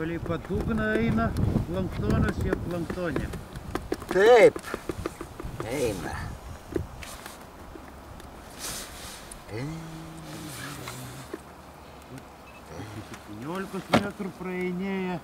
Palei padugną eina planktonas ir planktonė. Taip, eina. 17 metrų praeinėja.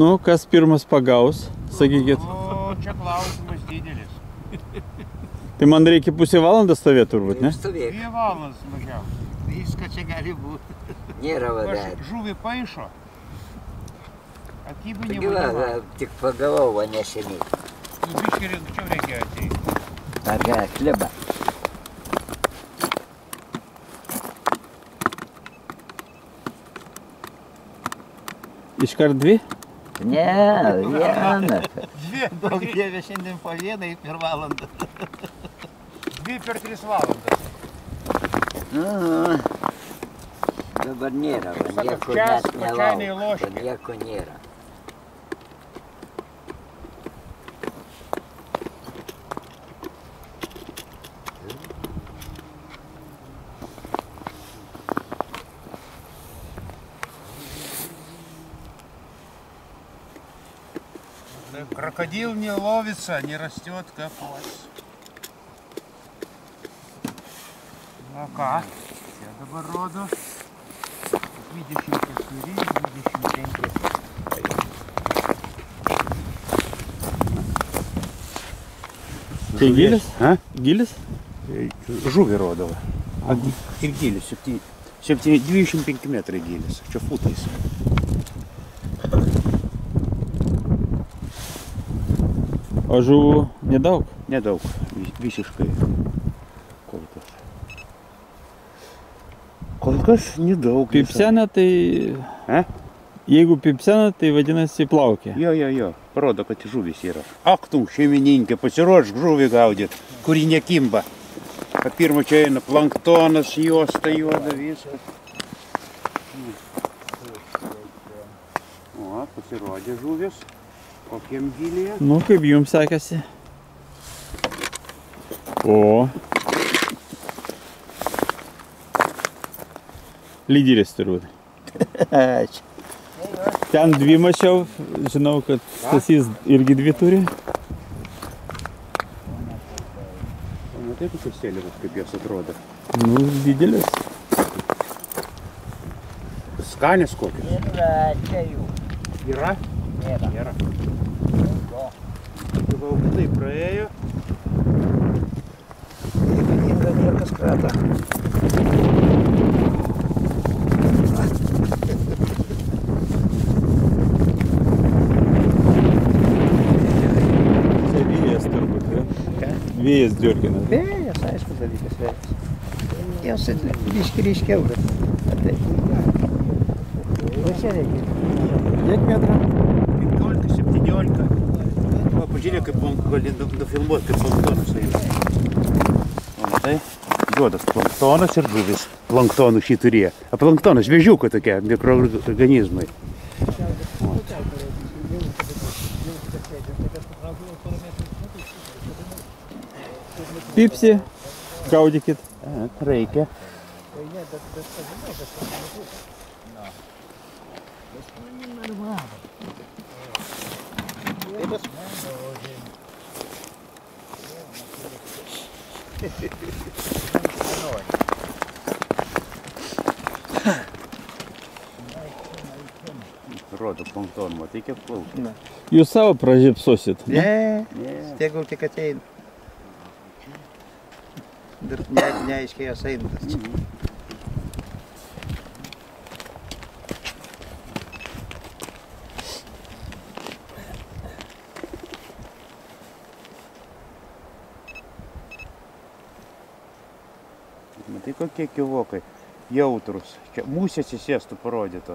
Nu, kas pirmas pagaus, sakykit. O, čia klausimas didelis. Tai man reikia pusę valandą stovėti turbūt, ne? Stovėk. 2 valandas mažiausiai. Viską čia gali būti. Nėra vadai. Žuvį paišo. Akybų Gila, nebuvo. tik pagavau, va neseniai. Biškį rimčiau reikėjo ateiti. Aga, kleba. Iškart 2? Ne, vieną. Daug dievė šiandien po vieną per valandą. 2 per 3 valandas. Dabar nėra, va, Sako, nieko čia net pačiai nelauk, neįloškė. va, nieko nėra. Крокодил не ловится, не растет, как ось. Ну ка, я dabar rodo 24, 25. Tai gilis? A? Gilis? Žuvį rodavo. Ir gilis, 25 metrai gilis, čia futais. O žuvų nedaug? Nedaug, visiškai. Kol kas. Kol kas nedaug. Pipsena tai... A? Jeigu pipsena, tai vadinasi plaukia. Jo, parodo, kad žuvis yra. Ak tu, šeimininkė, pasiruošk žuvį gaudyt, kuri nekimba. Kad pirma čia eina planktonas, juosta juoda, viskas. O, pasirodė žuvis. Kokiam gilyje? Nu, kaip jums sekasi? O. Lyderis turbūt. Ačiū. Ten 2 mačiau, žinau, kad Stasys irgi 2 turi. O matai, kokios sėliavos, kaip jos atrodo? Nu, didelis. Skanės kokios? Yra čia jų. Yra? Nėra. Nėra. Tai praėjo. Ypatinga niekas krata. Čia vėjas turbūt, ne? Vėjas džiorgina. Vėjas, aišku, dalykas vėjas. Jos ryškiai ryškiau. O čia reikia. Kiek metrų? 15, 17. Va, pažiūrėk, kaip gali nufilmuoti, kaip planktonas eina. O matai, juodas planktonas ir žuvis. Planktonų šį turėjo. O planktonas vėžiukai tokie, mikroorganizmai. Pipsi, gaudykit. Reikia. Rodo planktoną, matai, kiek plaukia. Jūs savo pražypsosit. Ne, tegul tik ateina. Dar neaiškiai jos eina. Matai, kokie kivokai. Jautrus. Čia musė atsisėstų parodytų.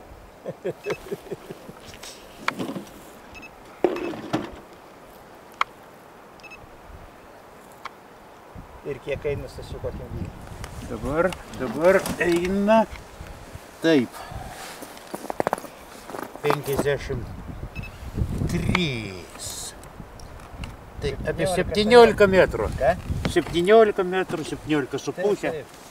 Ir kiek eina Stasiu kokiam lygiui? Dabar eina taip. 53. Tai apie 17 metrų. Ką? 17 metrų, 17 su pusė. Taip.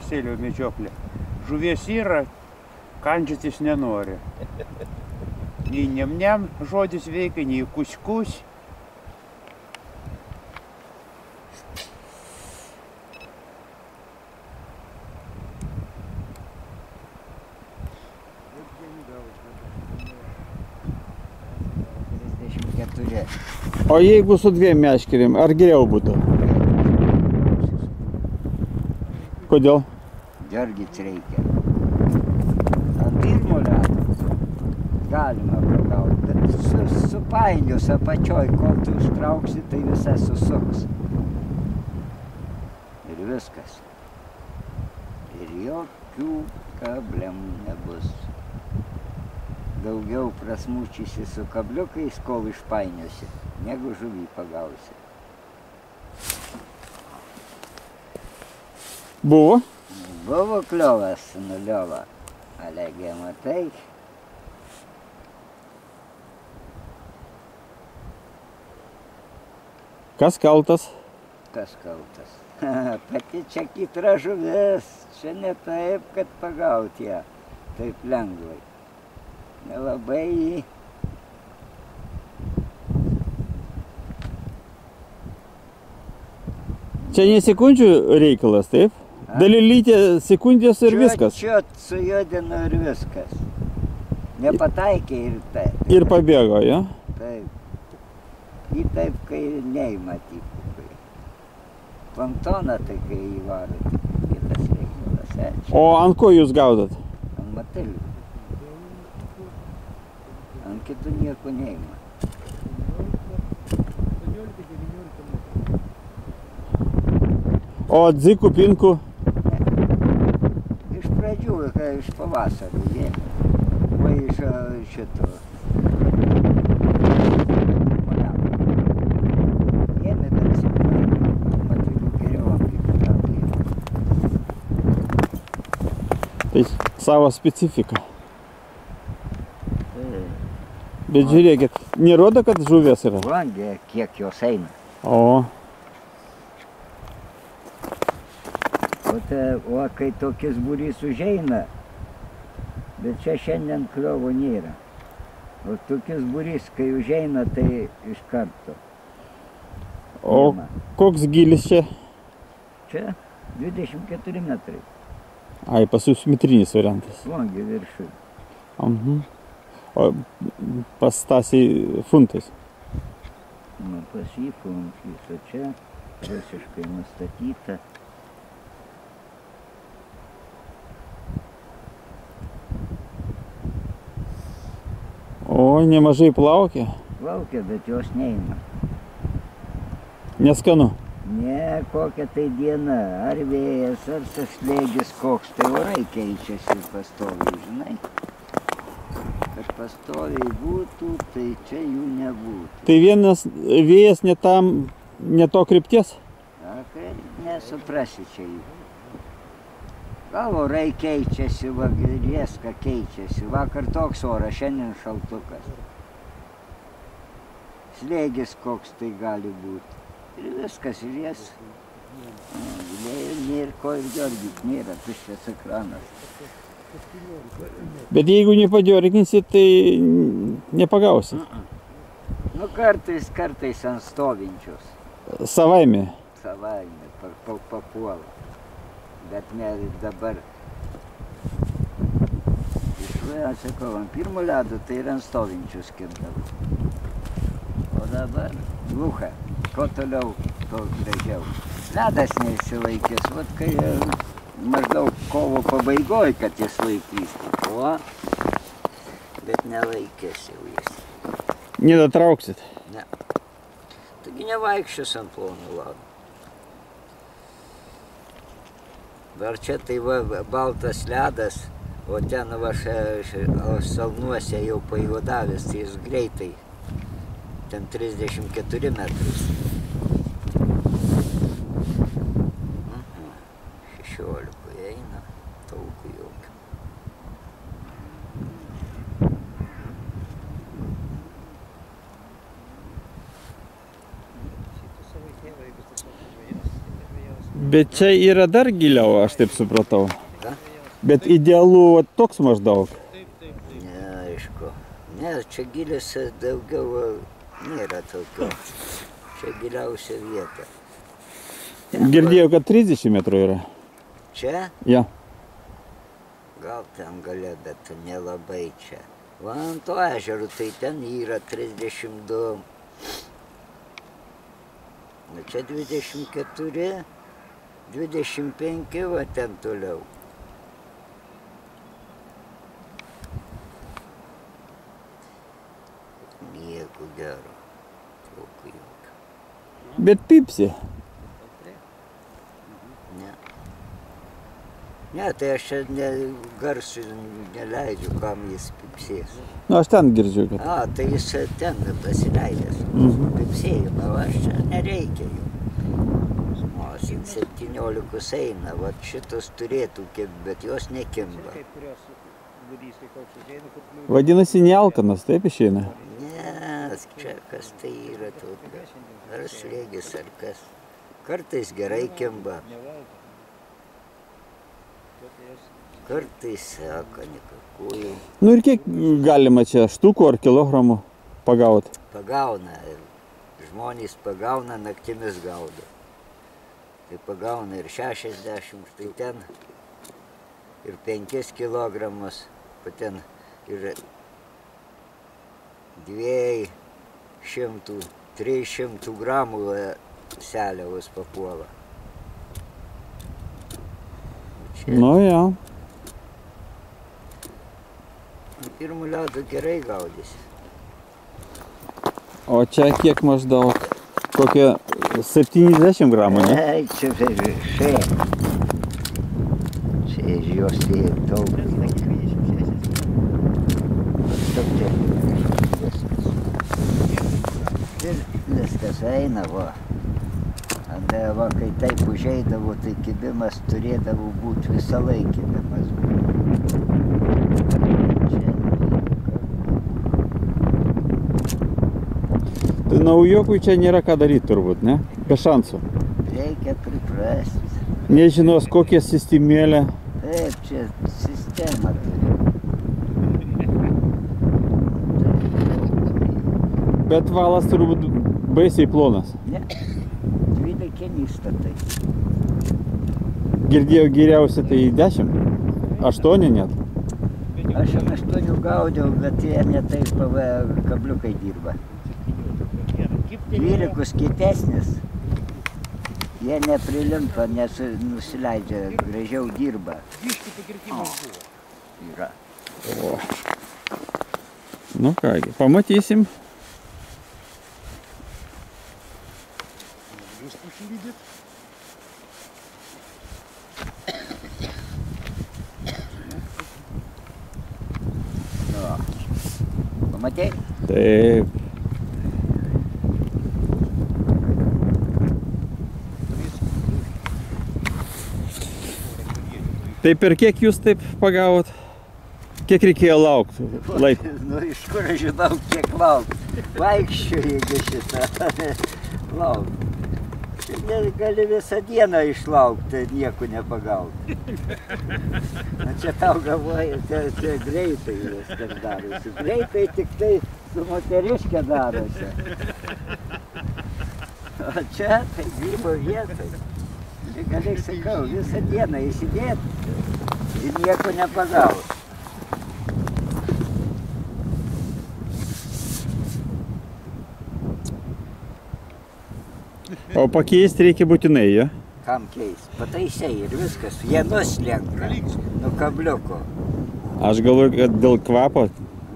Sėlio medžioklė. Žuvies yra, kandžiotis nenori. Nei niam žodis veikia, nei kus. O jeigu su 2 meškerėm, ar geriau būtų? Kodėl? Džergit reikia. Ant pirmo ledo galima pagauti, bet supainius apačioj, kol tu užtrauksi, tai visai susuks. Ir viskas. Ir jokių kablemų nebus. Daugiau prasmučysi su kabliukais, kol išpainiosi, negu žuvį pagausi. Buvo? Buvo kliovas, nuliova. Alegė, matai? Kas kaltas? Kas kaltas? Pati čia kitra žuvis. Čia ne taip, kad pagauti ją. Taip lengvai. Nelabai jį. Čia ne sekundžių reikalas, taip? Dalelytė sekundės ir viskas. Čiot sujodino ir viskas. Nepataikė ir taip. Ir pabėgo, jo? Taip. Į taip, kai neima tipų. Planktoną tai kai įvaro, kitas reikalas. O ant ko jūs gaudot? Ant matelių. Ant kitų nieko neima. O dzikų, pinkų? Iš pradžių, iš pavasario ėmė. O iš šito. Ėmė, bet matėlių geriau apipirauti. Tai savo specifika. Bet žiūrėkit, nerodo, kad žuvies yra? Langė, kiek jos eina. O kai tokis būrys užeina, bet čia šiandien kliovo nėra. O tokis būrys, kai užeina, tai iš karto. O koks gilis čia? Čia 24 metrai. Ai, pas jūs metrinis variantas. Langė viršui. O pas Stasį funtais. Nu, pas jį funtais, o čia rusiškai nustatyta. O, nemažai plaukia. Plaukia, bet jos neina. Neskanu. Ne, kokia tai diena, ar vėjas, ar tas slėgis koks, tai orai keičiasi pastoviai, žinai. Kad pastoviai būtų, tai čia jų nebūtų. Tai vienas vėjas ne to krypties? Kai nesuprasi čia jų. Gal orai keičiasi, rieska keičiasi. Vakar toks oras, šiandien šaltukas. Slėgis koks tai gali būti. Ir viskas, ir jas. Nėra ko ir džergit, nėra tuščias ekranas. Bet jeigu nepadžerginsi, tai nepagausi. Nu kartais ant stovinčius. Savaime. Savaime, papuola. Bet ne dabar. Išvažiuoju, sakau, ant pirmo ledo tai ir ant stovinčius skirdavau. O dabar glucha. Ko toliau, to gražiau. Ledas neišsilaikys, vat kai maždaug kovo pabaigoj, kad jis laikys. O, bet nelaikės jau jis. Nedatrauksit? Ne. Taigi nevaikščios ant plonų ladų. Dar čia tai va baltas ledas, o ten va salnuose jau pajuodavęs, tai jis greitai. Ten 34 metrus. 16 eina, taukų jokio. Bet čia yra dar giliau, aš taip supratau. Ką? Bet idealu va, toks maždaug. Ne, aišku. Ne, čia gilis daugiau nėra tokio. Čia giliausia vieta. Girdėjau, kad 30 metrų yra. Čia? Ja. Gal ten gale, bet nelabai čia. Va ant to ežerų, tai ten yra 32. Na čia 24, 25, va ten toliau. Nieko gero. Taukų jokio. Bet pipsi. Ne. Ne, tai aš čia garsų neleidžiu, kam jis pipsės. Nu, aš ten girdžiu, kad. A, tai jis ten pasileidęs. Pipsėjimą, o aš čia nereikia jų. O, 17 eina, va šitos turėtų kimba, bet jos nekimba. Kai kurios būdys, kai paukščiai eina, kur kliūva. Vadinasi, nealkanas, taip išeina. Ne, čia kas tai yra tokio. Ar slėgis, ar kas. Kartais gerai kimba, Nevaldo. kartais seka nikakųjų. Nu ir kiek galima čia štukų ar kilogramų pagauti? Pagauna, žmonės pagauna, naktimis gaudo. Tai pagauna ir 60, tai ten ir 5 kilogramus, o ten ir 200, 300 gramų seliavos papuola. Čia Nu, ja. ant pirmų ledo gerai gaudysi. O čia kiek maždaug? Kokie 70 gramų, ne? Ei, čia šiai. Čia iš jos tai daug. Ir viskas eina, va. Ant va, kai taip užeidavo, tai kibimas turėdavo būti visą laiką kibimas. Tai naujokui čia nėra ką daryti turbūt, ne? Be šansų. Reikia priprasti. Nežinos kokią sistemėlę. Taip, čia sistema turi. Bet valas turbūt baisiai plonas. Ne, 12 statai. Girdėjau geriausia tai 10. 8 net. Aš ant 8 gaudžiau, bet jie ne taip kabliukai dirba. 12 kietesnis. Jie neprilimpa, nes nusileidžia, gražiau dirba. Biškį pakirtimas buvo. Yra. O. Nu kągi, pamatysim. Jūs pašilydėt? Pamatei? Taip. Tai per kiek jūs taip pagavot? Kiek reikėjo laukti laiko? Nu, iš kur aš žinau, kiek laukti. Vaikščiu, jeigu šitą laukti. Gali visą dieną išlaukti, nieko nepagauti. Na, čia tau galvoja, čia greitai viskas darosi. Greitai tik tai su moteriškė darosi. O čia tai grybo vietai. Tai gali, sakau, visą dieną įsidėti ir nieko nepagauti. O pakeisti reikia būtinai, jo? Kam keist? Pataisiai ir viskas. Jie nuslenka nuo kabliuko. Aš galvoju, kad dėl kvapo.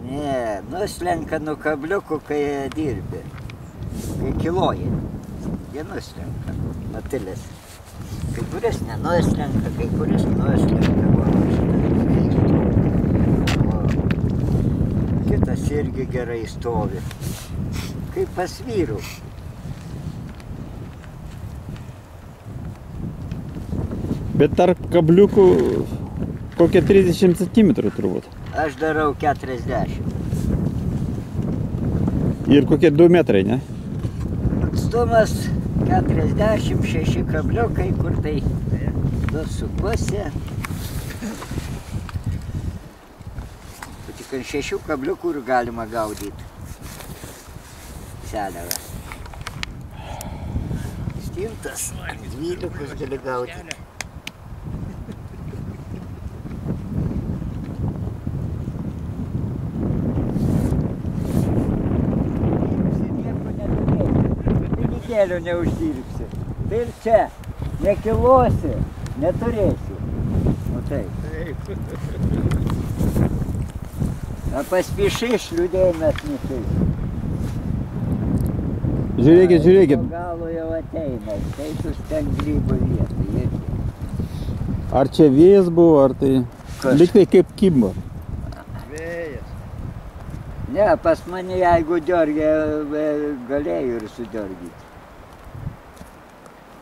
Ne, nuslenka nuo kabliuko, kai dirbi. Kai kiloji. Jie nuslenka. Matilės. Kai kuris nenuslenka, kai kuris nuslenka. O kitas irgi gerai stovi. Kaip pas vyrų. Bet tarp kabliukų kokie 30 cm turbūt. Aš darau 40. Ir kokie 2 metrai, ne? Atstumas 46 kabliukai, kur tai 2,5. Tik ant 6 kabliukų ir galima gaudyti seliavą. Stintas, 12 gali gaudyti. Pinigėlių neuždirbsi. Tai ir čia nekilosi, neturėsi. O taip. A paspišiš liūdėjimas nešais. Žiūrėkit, žiūrėkit. Galo jau ateina, skaitus ten grybo vietą. Ar čia vėjas buvo, ar tai... Kas? Lyg tai kaip kimbo. Vėjas. Ne, pas mane jeigu dörgė, galėjau ir sudörgyti.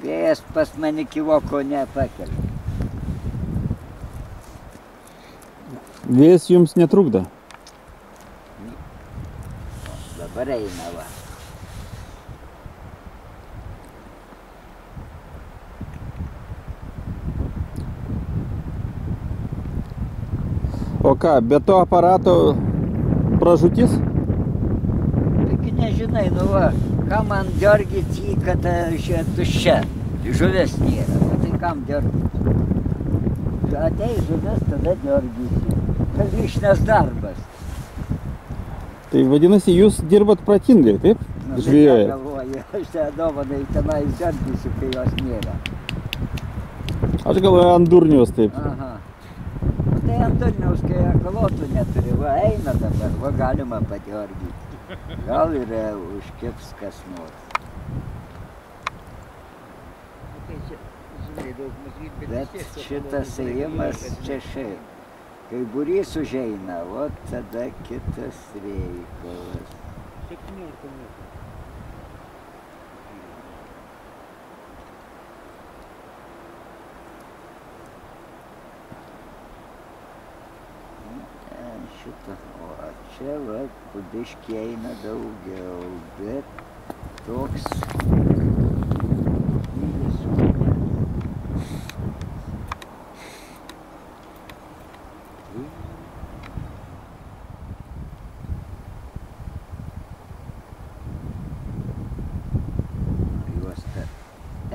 Vėjas pas mane kivoko nepakelia. Vėjas jums netrukdo. Dabar eina va. O ką, be to aparato pražūtis? Taigi nežinai, nu va, ką man dörgyti jį, kad čia tuščia. Žuvis nėra, o tai kam dörgyti? Atei žuvis, tada dörgysi. Lišnas darbas. Tai vadinasi, jūs dirbat pratingai, taip? Nu, Žvėjoje. Galvoju, aš tą dovanai tenai dörgysiu, kai jos nėra. Aš galvoju ant durniaus taip. Aha. Tai ant durniaus, kai ekolotų neturi, va eina dabar, va galima padörgyti. Gal ir užkips kas nors. Bet šitas ėjimas čia šiaip. Kai būrys užeina, o tada kitas reikalas. 17 metrų. Šitą, o čia va, biškį eina daugiau, bet toks gylis mane. Juosta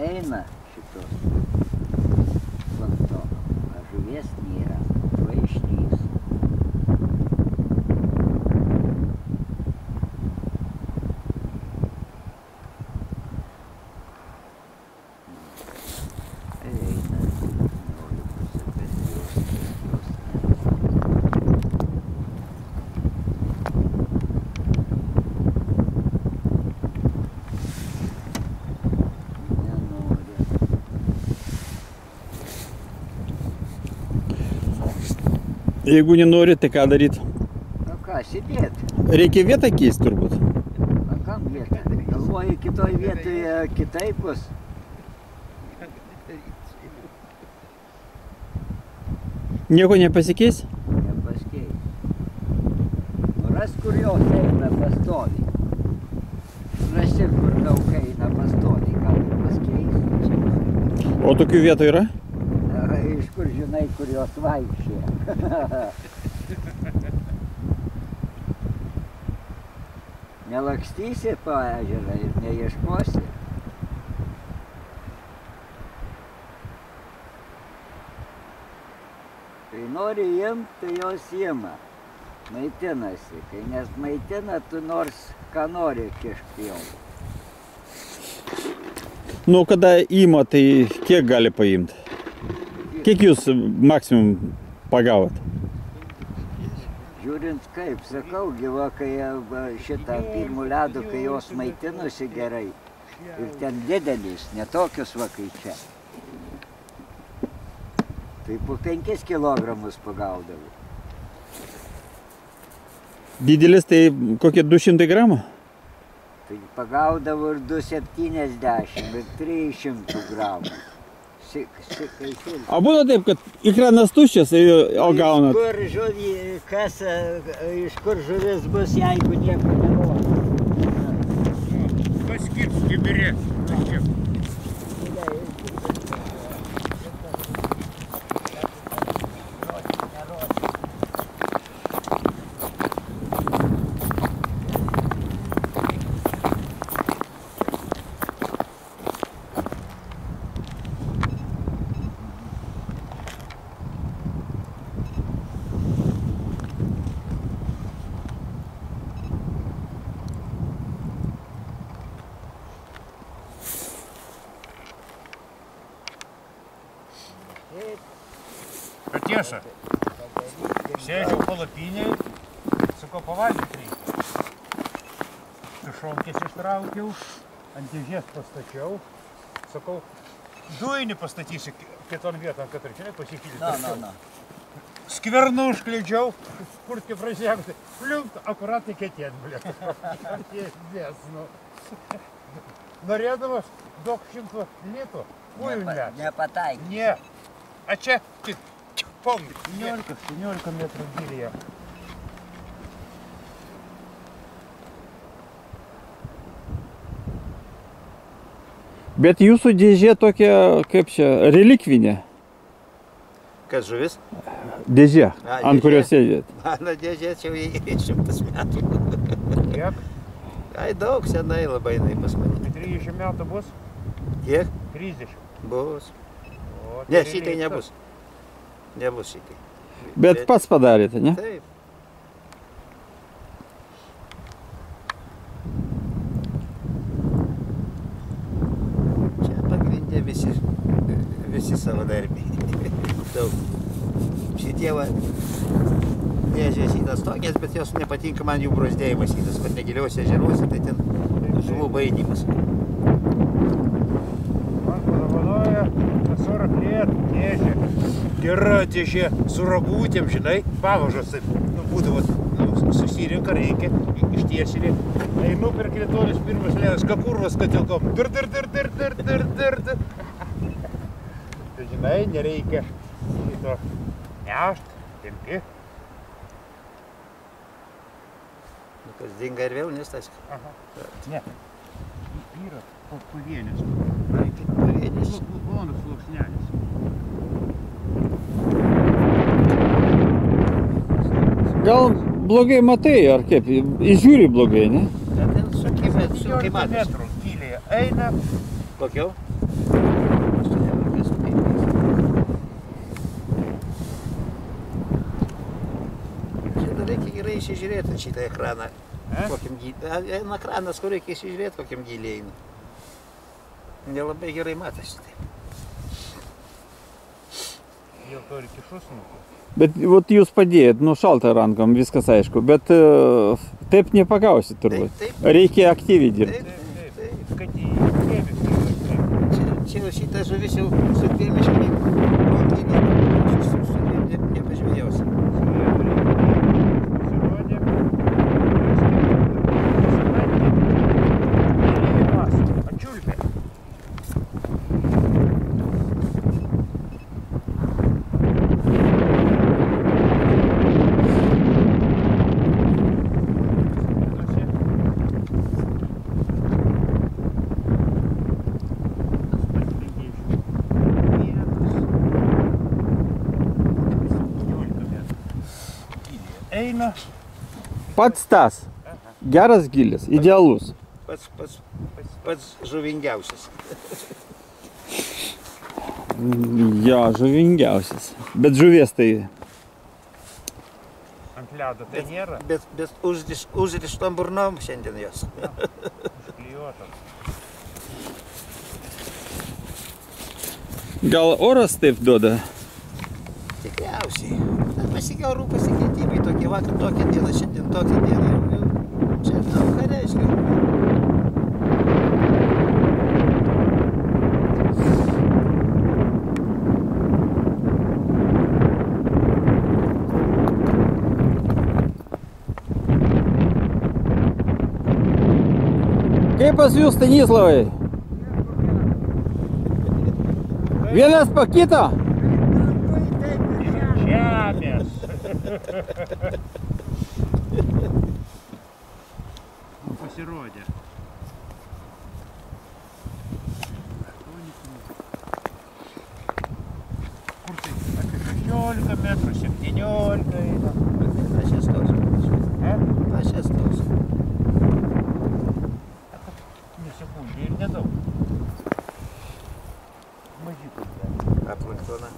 eina šitos planktono, a žuvies nėra, vaišnys. Jeigu nenori, tai ką daryti? Nu ką, sėdėt. Reikia vietą keisti turbūt. A kam vietą? Galvoju, kitoj vietoje kitaip bus. Nieko nepasikeis? Nepaskeis. Ras, kur jos eina pastoviai. Rasi, kur daug eina pastoviai. Gal ir paskeis? O tokių vietų yra? Iš kur žinai, kur jos vaikščia. Nelakstysi po ežerą ir neieškosi. Kai nori imt, tai jos ima. Maitinasi. Kai nesmaitina, tu nors ką nori kišk jau. Nu, kada ima, tai kiek gali paimti? Kiek jūs maksimum pagavot? Žiūrint kaip, sakau, gyva, kai šitą pirmų ledų, kai jos maitinosi gerai. Ir ten didelis, netokius va kai čia. Tai po 5 kilogramus pagaudavau. Didelis tai kokie 200 gramų? Tai pagaudavau ir 270, ir 300 gramų. O būna taip, kad ikranas tuščias, o gaunat? Iš kur žuvis bus, jeigu nieko nerodo? Paskirp, kibirė. Tiesa, sėdžiau palapinėj, sakau, pavalgyti reikia. Tušonkės ištraukiau, ant dėžės pastačiau, sakau, dujinį pastatysiu kitom vietom, kad ir čia pasipilti. Skvernu užkleidžiau, kurtki prasėkusi, pliumpt, akuratai ketien, blėt. Norėdamas daug 100 litų, ujumlės. Nepataikė. Ne, a čia tik. 17 metrų gylyje. Bet jūsų dėžė tokia, kaip čia, relikvinė. Kas žuvis? Dėžė, ant kurios sėdėt. Mano dėžė čia jau 100 metų. Kiek? Ai, daug senai labai jinai pas mane. 30 metų bus? Kiek? 30. Bus. Ne, šitai nebus. Nebus šitai. Bet pats padarėte, ne? Taip. Čia pagrindė visi savadarbiai. Daug. Šitie va, dėžė šitas tokias, bet jos nepatinka man jų brazdėjimas šitas, kad negiliuose ežeruose, tai ten žuvų baidymas. Man padovanoja 40 lėt dėžė. Gera dėžė su ragūtėm, žinai, pavažos taip, būdavo, susirinka, reikia, ištiesinį. Einu per kritolis pirmas lėdas, kakurvas katilkom, dir. Tai žinai, nereikia šito nešt, tempi. Kas dinga ir vėl nestas? Aha, ne, yra pavienis. Pavienis. Plonas sluoksnelis. Gal blogai matai, ar kaip? Įžiūri blogai, ne? Ten sunkiai metrų gylėje eina. Kokiau? Šitą reikia gerai įsižiūrėti šitą ekraną. Eina ekranas, kur reikia įsižiūrėti, kokiam gylė eina. Nelabai gerai matosi taip. Jau to ir kišus nuku. Bet vat jūs padėjot, šalta rankom, viskas aišku, bet taip nepagausit turbūt. Taip. Reikia aktyviai dirbti. Taip, kad į dėmesį. Čia šitą žuvis jau su dėmesį nepažvėjausi. Atčiulpė. Eina. Pats tas. Geras gylis, idealus. Pats žuvingiausias. Jo, žuvingiausias. Bet žuvies tai... Ant ledo tai nėra. Bet užrištom burnom šiandien jos. Užklijuotom. Gal oras taip duoda? Tikriausiai. Pasikia orų pasikeitimai, tokie vakar tokią dieną, šiandien tokią dieną. Čia daug ką reiškia. Kaip pas jūs, Stanislavai? Vienas po kito? Žemės. Pasirodė. 16 metrų, 17 eina. Pasistos. Ne? Pasistos. Sekundė ir nedaug. Mažiukas dar. A planktoną?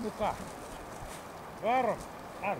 Ну ка, варом, ар.